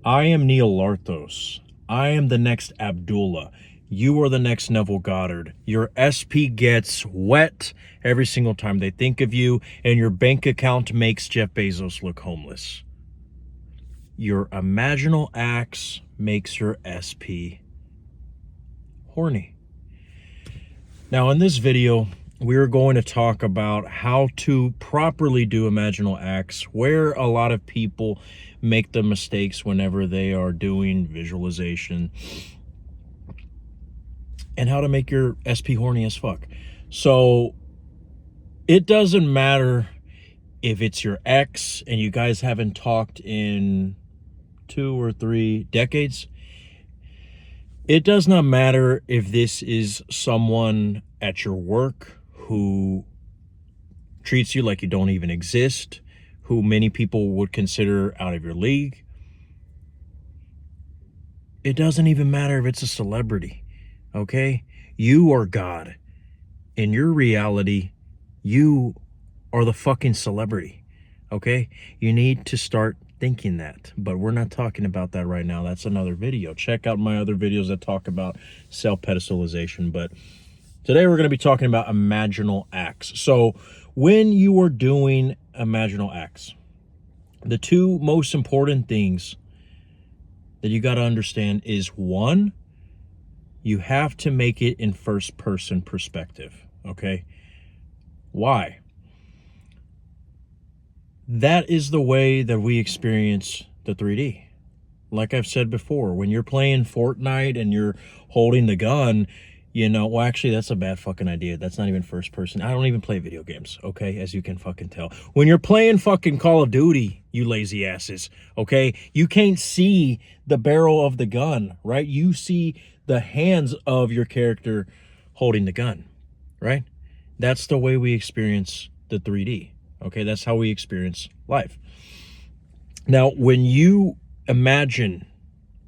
I am Neil Larthos. I am the next Abdullah. You are the next Neville Goddard. Your SP gets wet every single time they think of you, and your bank account makes Jeff Bezos look homeless. Your imaginal acts makes your SP horny. Now, in this video, we're going to talk about how to properly do imaginal acts, where a lot of people make the mistakes whenever they are doing visualization, and how to make your SP horny as fuck. So it doesn't matter if it's your ex and you guys haven't talked in 2 or 3 decades. It does not matter if this is someone at your work who treats you like you don't even exist, who many people would consider out of your league. It doesn't even matter if it's a celebrity, okay? You are God. In your reality, you are the fucking celebrity, okay? You need to start thinking that, but we're not talking about that right now. That's another video. Check out my other videos that talk about self-pedestalization, but today we're going to be talking about imaginal acts. So when you are doing imaginal acts, the 2 most important things that you got to understand is, 1, you have to make it in first person perspective, okay? Why? That is the way that we experience the 3D. Like I've said before, when you're playing Fortnite and you're holding the gun, you know, well, actually, that's a bad fucking idea. That's not even first person. I don't even play video games, okay, as you can fucking tell. When you're playing fucking Call of Duty, you lazy asses, okay, you can't see the barrel of the gun, right? You see the hands of your character holding the gun, right? That's the way we experience the 3D. Okay, that's how we experience life. Now, when you imagine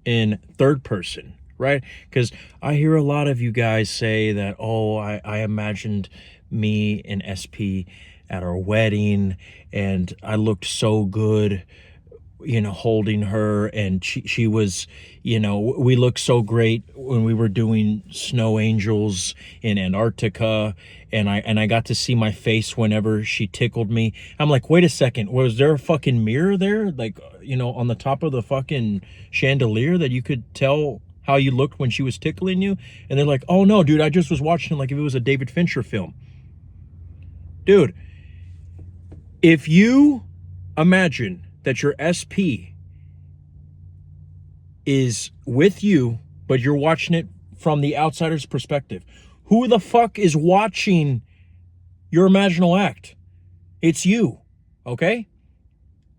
in third person, right? Because I hear a lot of you guys say that, oh, I imagined me in SP at our wedding and I looked so good, you know, holding her, and she was, you know, we looked so great when we were doing snow angels in Antarctica, and I got to see my face whenever she tickled me. I'm like, wait a second, was there a fucking mirror there, like, you know, on the top of the fucking chandelier that you could tell how you looked when she was tickling you? And they're like, oh no, dude, I just was watching like if it was a David Fincher film. Dude, if you imagine that your SP is with you, but you're watching it from the outsider's perspective, who the fuck is watching your imaginal act? It's you, okay?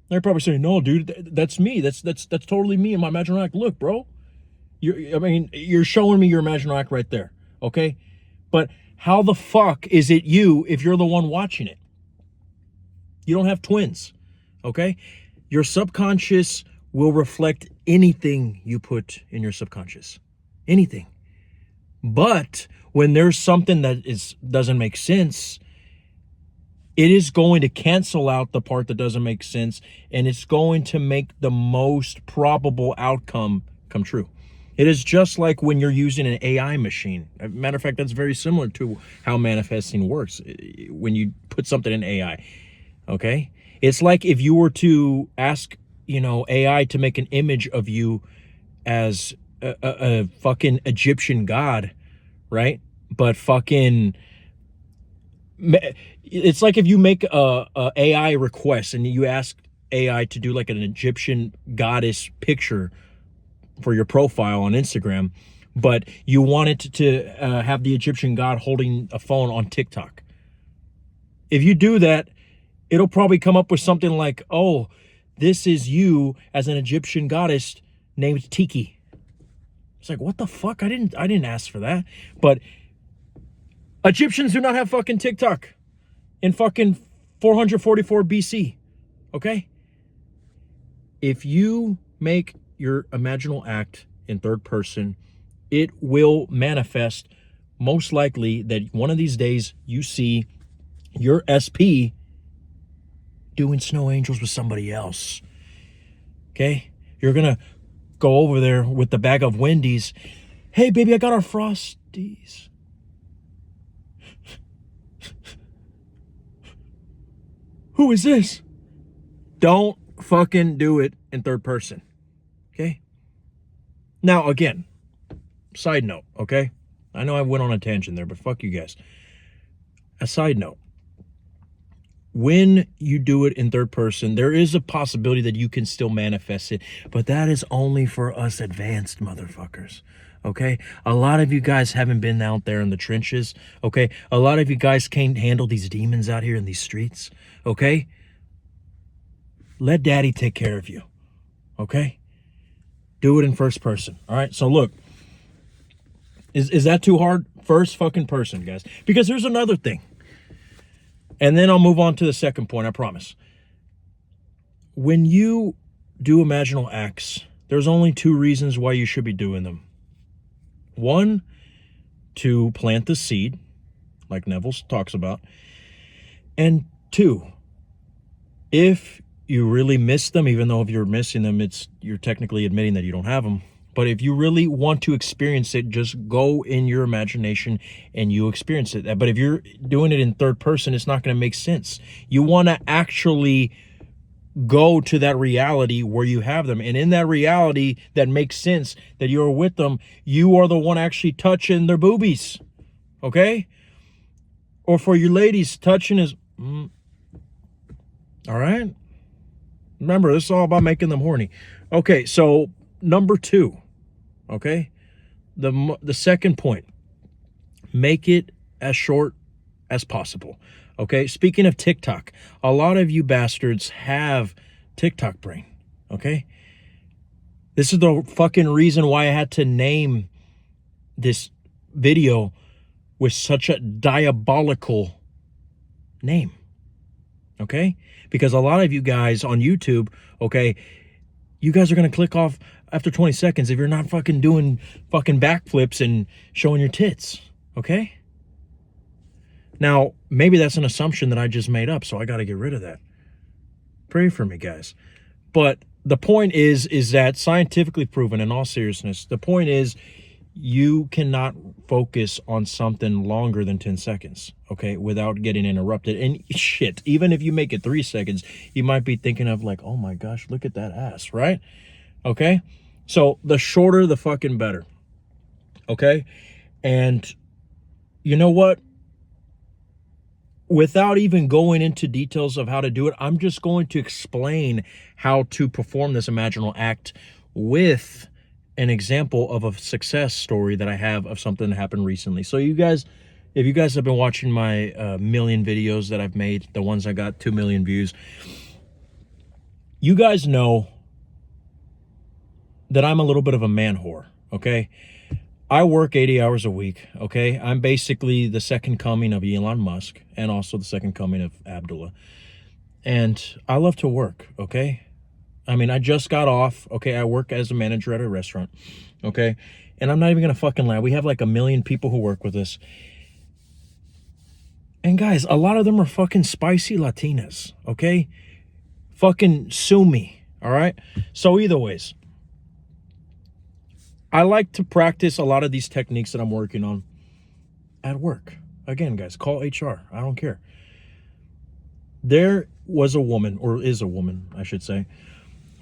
They're probably saying, no, dude, that's me. That's totally me in my imaginal act. Look, bro, you're showing me your imaginal act right there, okay? But how the fuck is it you if you're the one watching it? You don't have twins, okay? Your subconscious will reflect anything you put in your subconscious. Anything. But when there's something that doesn't make sense, it is going to cancel out the part that doesn't make sense, and it's going to make the most probable outcome come true. It is just like when you're using an AI machine. As a matter of fact, that's very similar to how manifesting works when you put something in AI, okay? It's like if you were to ask, you know, AI to make an image of you as a fucking Egyptian god, right? But fucking, it's like if you make a AI request and you ask AI to do like an Egyptian goddess picture for your profile on Instagram, but you want it to have the Egyptian god holding a phone on TikTok. If you do that, it'll probably come up with something like, oh, this is you as an Egyptian goddess named Tiki. It's like, what the fuck? I didn't ask for that. But Egyptians do not have fucking TikTok in fucking 444 BC. Okay? If you make your imaginal act in third person, it will manifest most likely that one of these days you see your SP doing snow angels with somebody else. Okay? You're going to go over there with the bag of Wendy's. Hey, baby, I got our Frosties. Who is this? Don't fucking do it in third person. Okay? Now, again, side note, okay? I know I went on a tangent there, but fuck you guys. A side note. When you do it in third person, there is a possibility that you can still manifest it, but that is only for us advanced motherfuckers. Okay? A lot of you guys haven't been out there in the trenches. Okay? A lot of you guys can't handle these demons out here in these streets. Okay? Let daddy take care of you. Okay? Do it in first person. All right? So look, is that too hard? First fucking person, guys. Because here's another thing. And then I'll move on to the second point, I promise. When you do imaginal acts, there's only two reasons why you should be doing them. One, to plant the seed, like Neville talks about. And two, if you really miss them, even though if you're missing them, you're technically admitting that you don't have them. But if you really want to experience it, just go in your imagination and you experience it. But if you're doing it in third person, it's not going to make sense. You want to actually go to that reality where you have them. And in that reality that makes sense, that you're with them, you are the one actually touching their boobies. Okay? Or for you ladies, touching is... all right? Remember, this is all about making them horny. Okay, so... Number two, okay? The second point, make it as short as possible, okay? Speaking of TikTok, a lot of you bastards have TikTok brain, okay? This is the fucking reason why I had to name this video with such a diabolical name, okay? Because a lot of you guys on YouTube, okay, you guys are going to click off after 20 seconds if you're not fucking doing fucking backflips and showing your tits, okay? Now, maybe that's an assumption that I just made up, so I got to get rid of that. Pray for me, guys. But the point is that scientifically proven, in all seriousness, the point is you cannot focus on something longer than 10 seconds, okay, without getting interrupted. And shit, even if you make it 3 seconds, you might be thinking of like, oh my gosh, look at that ass, right? Okay? So the shorter, the fucking better, okay? And you know what? Without even going into details of how to do it, I'm just going to explain how to perform this imaginal act with an example of a success story that I have of something that happened recently. So you guys, if you guys have been watching my million videos that I've made, the ones I got 2 million views, you guys know that I'm a little bit of a man whore, okay? I work 80 hours a week, okay? I'm basically the second coming of Elon Musk and also the second coming of Abdullah. And I love to work, okay? I mean, I just got off, okay? I work as a manager at a restaurant, okay? And I'm not even gonna fucking lie. We have like 1 million people who work with us. And guys, a lot of them are fucking spicy Latinas, okay? Fucking sue me, all right? So either ways, I like to practice a lot of these techniques that I'm working on at work. Again, guys, call HR. I don't care. There was a woman, or is a woman, I should say,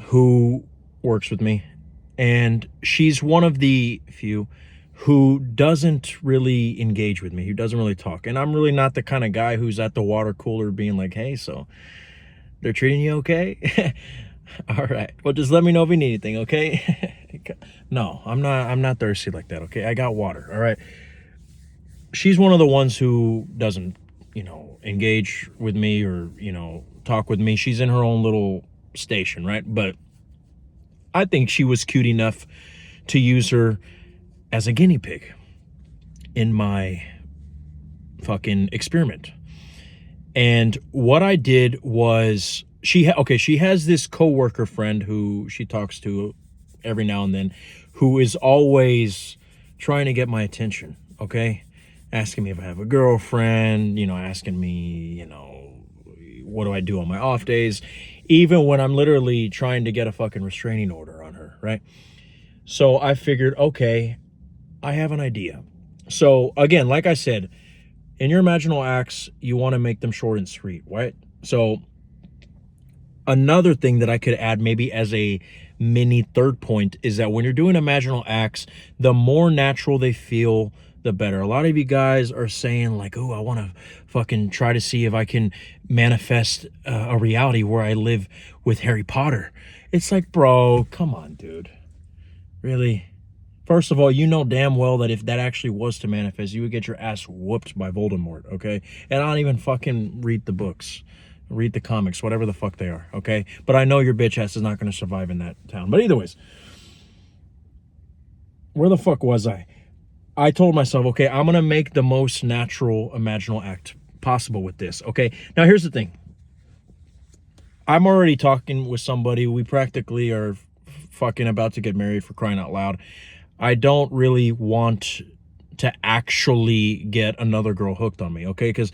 who works with me. And she's one of the few who doesn't really engage with me, who doesn't really talk. And I'm really not the kind of guy who's at the water cooler being like, hey, so they're treating you okay? All right. Well, just let me know if you need anything, okay? No, I'm not thirsty like that, okay? I got water, all right? She's one of the ones who doesn't, engage with me or, talk with me. She's in her own little station, right? But I think she was cute enough to use her as a guinea pig in my fucking experiment. And what I did was she has this coworker friend who she talks to every now and then, who is always trying to get my attention, okay? Asking me if I have a girlfriend, asking me, what do I do on my off days, even when I'm literally trying to get a fucking restraining order on her, right? So I figured, okay, I have an idea. So again, like I said, in your imaginal acts, you want to make them short and sweet, right? So another thing that I could add maybe as a mini third point is that when you're doing imaginal acts, the more natural they feel, the better. A lot of you guys are saying like, oh, I want to fucking try to see if I can manifest a reality where I live with Harry Potter. It's like, bro, come on, dude. Really? First of all, you know damn well that if that actually was to manifest, you would get your ass whooped by Voldemort, okay? And I don't even fucking read the books. Read the comics, whatever the fuck they are, okay? But I know your bitch ass is not going to survive in that town. But either ways, where the fuck was I? I told myself, okay, I'm going to make the most natural imaginal act possible with this, okay? Now, here's the thing. I'm already talking with somebody. We practically are fucking about to get married, for crying out loud. I don't really want to actually get another girl hooked on me, okay? Because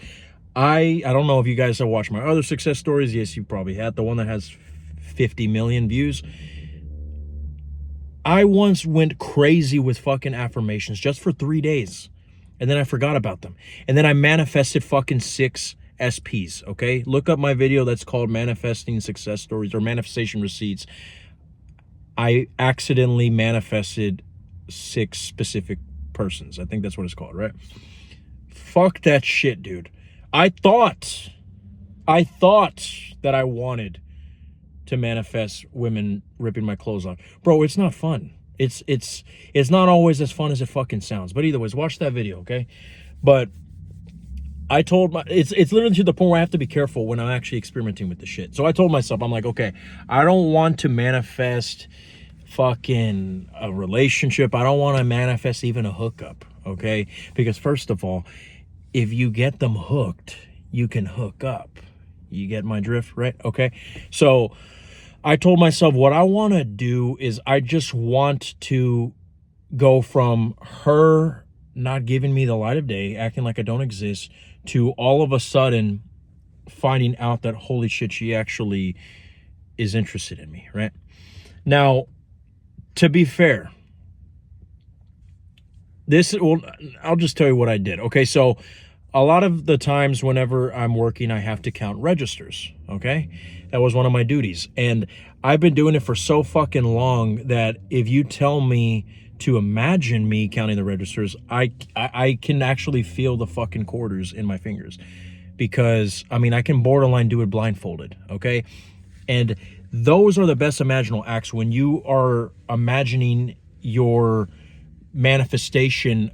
I don't know if you guys have watched my other success stories. Yes, you probably had. The one that has 50 million views. I once went crazy with fucking affirmations just for 3 days. And then I forgot about them. And then I manifested fucking 6 SPs, okay? Look up my video that's called Manifesting Success Stories or Manifestation Receipts. I accidentally manifested 6 specific persons. I think that's what it's called, right? Fuck that shit, dude. I thought that I wanted to manifest women ripping my clothes off. Bro, it's not fun. It's not always as fun as it fucking sounds. But either ways, watch that video, okay? But I told my it's literally to the point where I have to be careful when I'm actually experimenting with the shit. So I told myself, I'm like, okay, I don't want to manifest fucking a relationship. I don't want to manifest even a hookup, okay? Because first of all, if you get them hooked, you can hook up. You get my drift, right? Okay. So I told myself what I want to do is I just want to go from her not giving me the light of day, acting like I don't exist, to all of a sudden finding out that, holy shit, she actually is interested in me, right? Now, to be fair, I'll just tell you what I did. Okay, so a lot of the times whenever I'm working, I have to count registers, okay? That was one of my duties. And I've been doing it for so fucking long that if you tell me to imagine me counting the registers, I can actually feel the fucking quarters in my fingers. Because, I mean, I can borderline do it blindfolded, okay? And those are the best imaginal acts when you are imagining your manifestation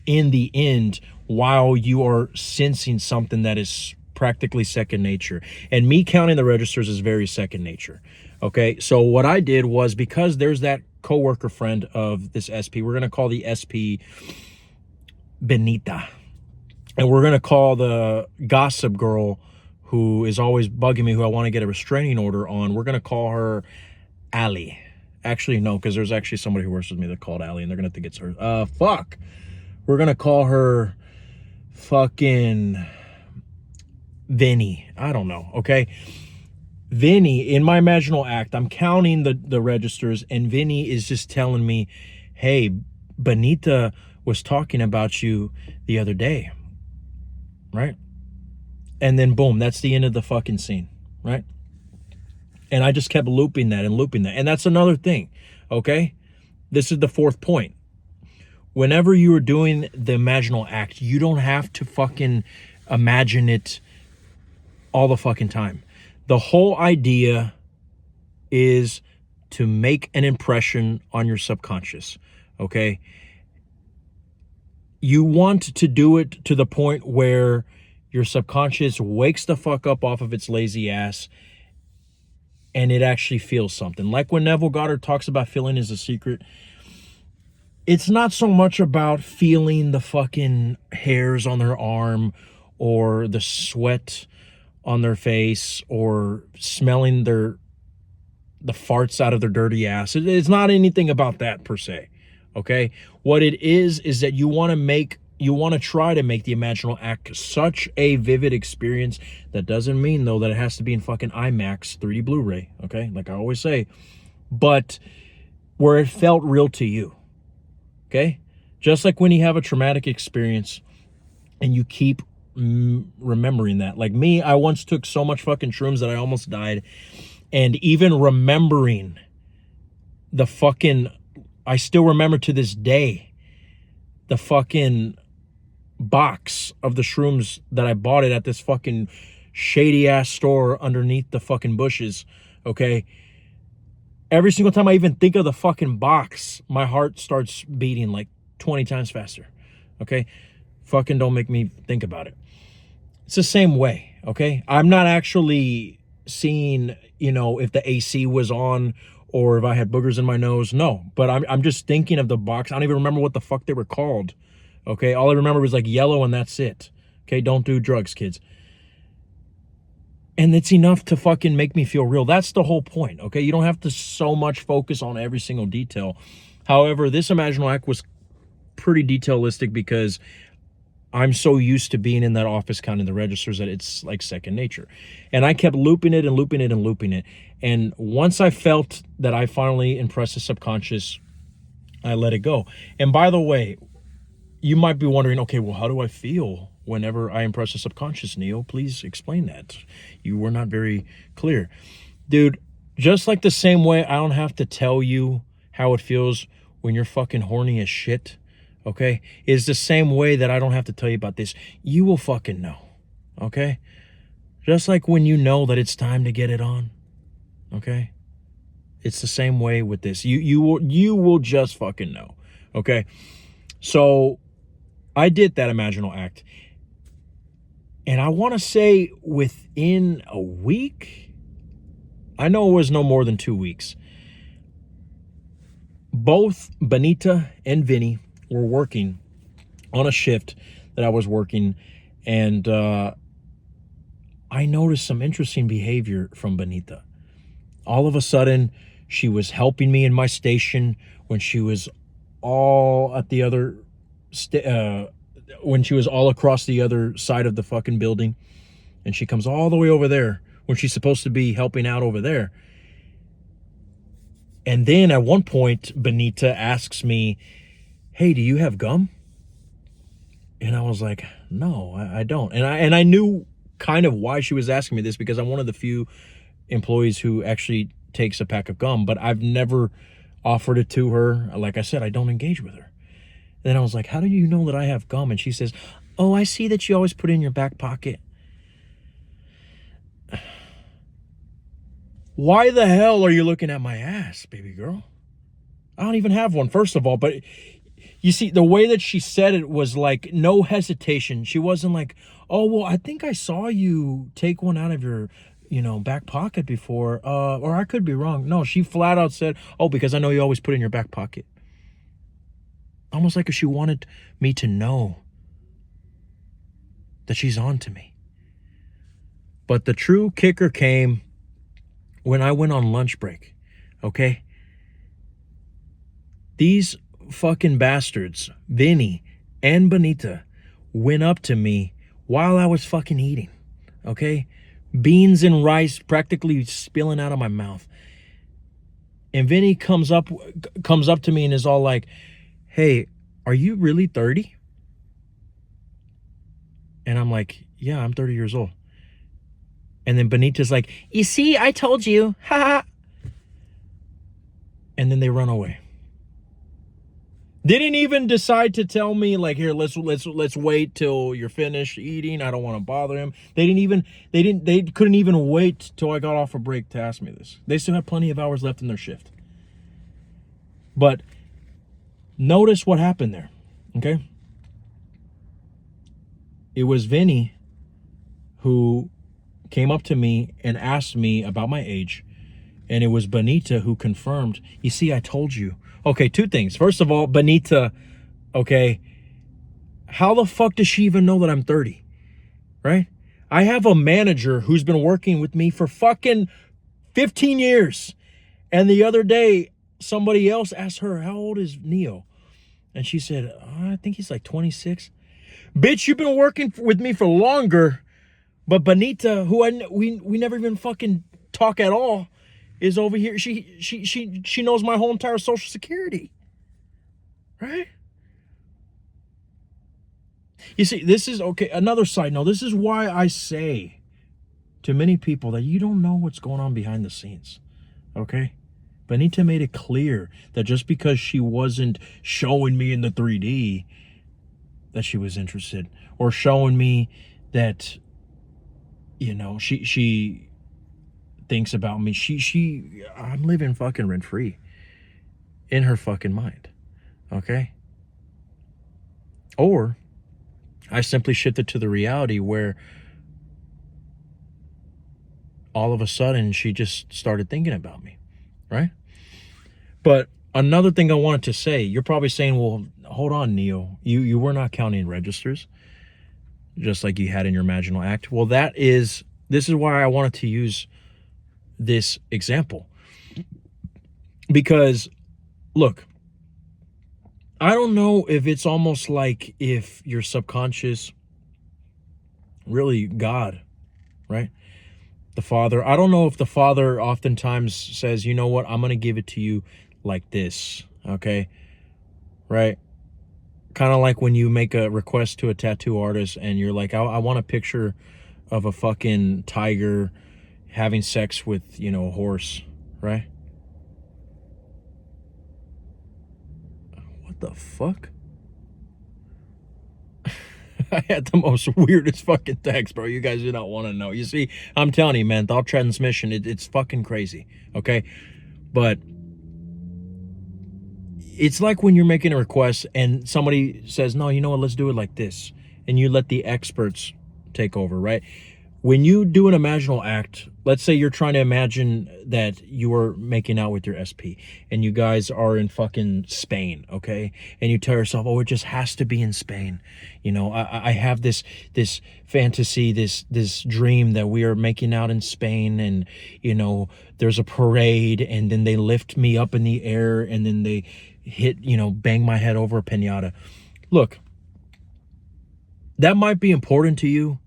in the end while you are sensing something that is practically second nature. And me counting the registers is very second nature. Okay, so what I did was, because there's that coworker friend of this SP, we're going to call the SP Benita. And we're going to call the gossip girl who is always bugging me, who I want to get a restraining order on, we're going to call her Allie. Actually, no, because there's actually somebody who works with me that called Allie, and they're going to think it's her. Fuck. We're going to call her fucking Vinny. I don't know, okay? Vinny, in my imaginal act, I'm counting the registers, and Vinny is just telling me, hey, Benita was talking about you the other day, right? And then boom, that's the end of the fucking scene, right? And I just kept looping that and looping that. And that's another thing, okay? This is the fourth point. Whenever you are doing the imaginal act, you don't have to fucking imagine it all the fucking time. The whole idea is to make an impression on your subconscious, okay? You want to do it to the point where your subconscious wakes the fuck up off of its lazy ass and it actually feels something. Like when Neville Goddard talks about feeling is a secret, it's not so much about feeling the fucking hairs on their arm or the sweat on their face or smelling the farts out of their dirty ass. It's not anything about that per se, okay? What it is that you want to try to make the imaginal act such a vivid experience. That doesn't mean, though, that it has to be in fucking IMAX 3D Blu-ray, okay? Like I always say. But where it felt real to you. Okay? Just like when you have a traumatic experience and you keep remembering that. Like me, I once took so much fucking shrooms that I almost died. And even remembering the fucking, I still remember to this day, the fucking box of the shrooms that I bought it at this fucking shady ass store underneath the fucking bushes. Okay? Every single time I even think of the fucking box, my heart starts beating like 20 times faster. Okay? Fucking don't make me think about it. It's the same way, okay? I'm not actually seeing, if the AC was on or if I had boogers in my nose. No, but I'm just thinking of the box. I don't even remember what the fuck they were called, okay? All I remember was like yellow and that's it. Okay, don't do drugs, kids. And it's enough to fucking make me feel real. That's the whole point, okay? You don't have to so much focus on every single detail. However, this Imaginal act was pretty detailistic because I'm so used to being in that office counting the registers that it's like second nature. And I kept looping it and looping it and looping it. And once I felt that I finally impressed the subconscious, I let it go. And by the way, you might be wondering, okay, well, how do I feel whenever I impress the subconscious, Neo? Please explain that. You were not very clear. Dude, just like the same way I don't have to tell you how it feels when you're fucking horny as shit, okay, is the same way that I don't have to tell you about this. You will fucking know, okay? Just like when you know that it's time to get it on, okay? It's the same way with this. You will just fucking know, okay? So I did that Imaginal act. And I want to say within a week, I know it was no more than 2 weeks, both Benita and Vinny were working on a shift that I was working, and I noticed some interesting behavior from Benita. All of a sudden, she was helping me in my station when she was all at the other when she was all across the other side of the fucking building, and she comes all the way over there when she's supposed to be helping out over there. And then at one point, Benita asks me, hey, do you have gum? And I was like, no, I don't. And I knew kind of why she was asking me this, because I'm one of the few employees who actually takes a pack of gum, but I've never offered it to her. Like I said, I don't engage with her. And then I was like, how do you know that I have gum? And she says, oh, I see that you always put it in your back pocket. Why the hell are you looking at my ass, baby girl? I don't even have one, first of all. But you see, the way that she said it was like no hesitation. She wasn't like, oh, well, I think I saw you take one out of your, back pocket before. Or I could be wrong. No, she flat out said, oh, because I know you always put it in your back pocket. Almost like if she wanted me to know that she's on to me. But the true kicker came when I went on lunch break, okay? These fucking bastards, Vinny and Benita, went up to me while I was fucking eating, okay? Beans and rice practically spilling out of my mouth. And Vinny comes up to me and is all like, hey, are you really 30? And I'm like, yeah, I'm 30 years old. And then Benita's like, you see, I told you, ha. And then they run away. They didn't even decide to tell me, like, here, let's wait till you're finished eating. I don't want to bother him. They couldn't even wait till I got off a break to ask me this. They still have plenty of hours left in their shift. But notice what happened there, okay? It was Vinny who came up to me and asked me about my age, and it was Benita who confirmed, you see, I told you. Okay, two things. First of all, Benita, okay, how the fuck does she even know that I'm 30, right? I have a manager who's been working with me for fucking 15 years, and the other day, somebody else asked her, how old is Neo? And she said, I think he's like 26. Bitch, you've been working with me for longer. But Benita, who we never even fucking talk at all, is over here. She knows my whole entire social security. Right? You see, this is okay. Another side note. This is why I say to many people that you don't know what's going on behind the scenes. Okay? Benita made it clear that just because she wasn't showing me in the 3D that she was interested, or showing me that, you know, she thinks about me. I'm living fucking rent free in her fucking mind. Okay? Or I simply shifted to the reality where all of a sudden she just started thinking about me, right? But another thing I wanted to say, you're probably saying, well, hold on, Neo. You were not counting registers, just like you had in your imaginal act. Well, this is why I wanted to use this example. Because, look, I don't know if it's almost like if your subconscious, really God, right? The Father. I don't know if the Father oftentimes says, you know what, I'm going to give it to you like this, okay? Right? Kind of like when you make a request to a tattoo artist and you're like, I want a picture of a fucking tiger having sex with, you know, a horse, right? What the fuck? I had the most weirdest fucking text, bro. You guys do not want to know. You see, I'm telling you, man, thought transmission, it's fucking crazy, okay? But it's like when you're making a request and somebody says, no, you know what, let's do it like this. And you let the experts take over, right? When you do an imaginal act, let's say you're trying to imagine that you are making out with your SP and you guys are in fucking Spain, okay? And you tell yourself, oh, it just has to be in Spain. You know, I have this fantasy, this dream that we are making out in Spain, and, you know, there's a parade and then they lift me up in the air and then they hit, you know, bang my head over a pinata. Look, that might be important to you,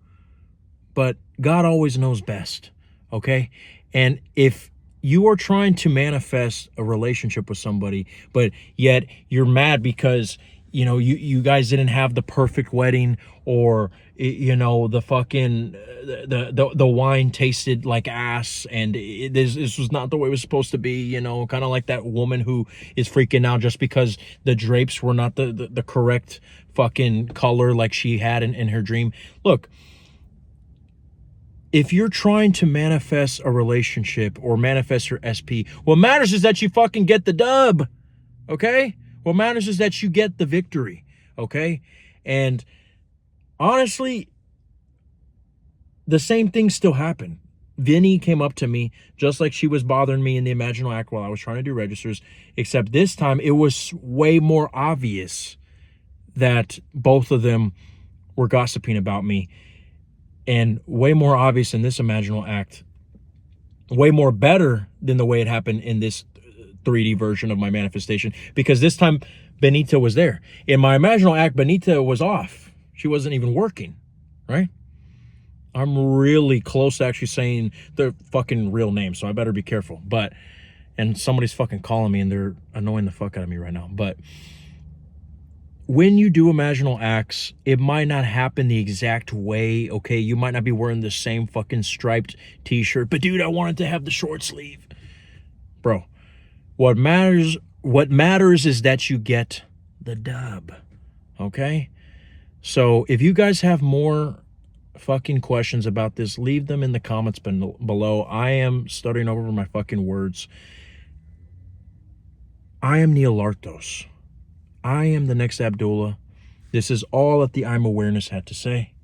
but God always knows best, okay? And if you are trying to manifest a relationship with somebody, but yet you're mad because, you know, you guys didn't have the perfect wedding, or, you know, the fucking the wine tasted like ass, and this was not the way it was supposed to be, you know, kind of like that woman who is freaking out just because the drapes were not the correct fucking color like she had in her dream. Look, if you're trying to manifest a relationship or manifest your SP, what matters is that you fucking get the dub, okay? What matters is that you get the victory, okay? And honestly, the same thing still happened. Vinny came up to me just like she was bothering me in the imaginal act while I was trying to do registers, except this time it was way more obvious that both of them were gossiping about me. And way more obvious in this imaginal act, way more better than the way it happened in this 3D version of my manifestation, because this time Benita was there. In my imaginal act, Benita was off. She wasn't even working, right? I'm really close to actually saying their fucking real name, so I better be careful. But, and somebody's fucking calling me and they're annoying the fuck out of me right now. But when you do imaginal acts, it might not happen the exact way, okay? You might not be wearing the same fucking striped t-shirt, but dude, I wanted to have the short sleeve. Bro, what matters is that you get the dub, okay? So if you guys have more fucking questions about this, leave them in the comments below. I am stuttering over my fucking words. I am Neil Lartos. I am the next Abdullah. This is all that the I'm Awareness had to say.